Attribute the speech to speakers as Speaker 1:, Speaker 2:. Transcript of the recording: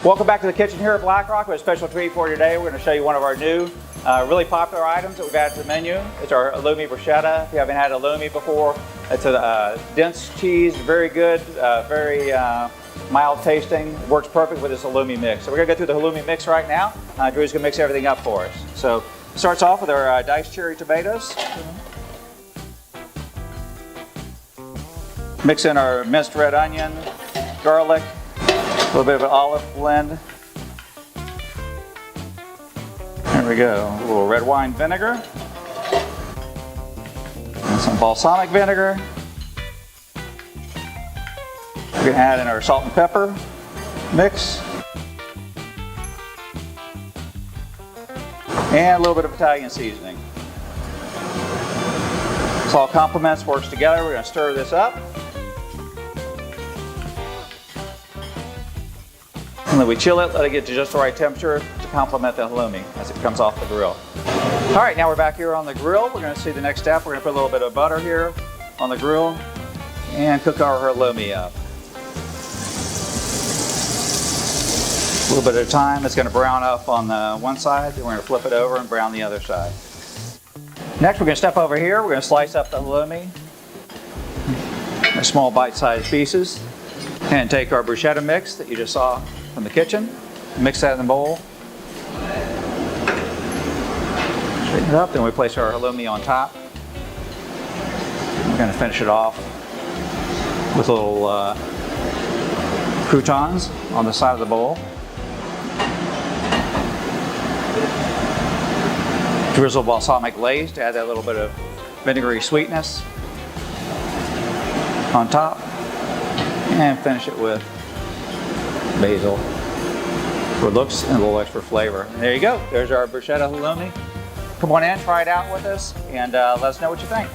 Speaker 1: Welcome back to the kitchen here at Black Rock. We have a special treat for you today. We're going to show you one of our new, really popular items that we've added to the menu. It's our Halloumi Bruschetta. If you haven't had halloumi before, it's a dense cheese, very good, very mild tasting. It works perfect with this halloumi mix. So we're going to go through the halloumi mix right now. Drew's going to mix everything up for us. So it starts off with our diced cherry tomatoes. Mix in our minced red onion, garlic, a little bit of an olive blend. There we go. A little red wine vinegar. And some balsamic vinegar. We're going to add in our salt and pepper mix. And a little bit of Italian seasoning. This all complements, works together. We're going to stir this up. And then we chill it, let it get to just the right temperature to complement the halloumi as it comes off the grill. All right, now we're back here on the grill. We're going to see the next step. We're going to put a little bit of butter here on the grill and cook our halloumi up. A little bit at a time. It's going to brown up on the one side, then we're going to flip it over and brown the other side. Next, we're going to step over here. We're going to slice up the halloumi in small bite-sized pieces and take our bruschetta mix that you just saw from the kitchen, mix that in the bowl, straighten it up, then we place our halloumi on top. We're going to finish it off with little croutons on the side of the bowl. Drizzle balsamic glaze to add that little bit of vinegary sweetness on top, and finish it with basil for looks and a little extra flavor. And there you go. There's our bruschetta halloumi. Come on in, try it out with us, and let us know what you think.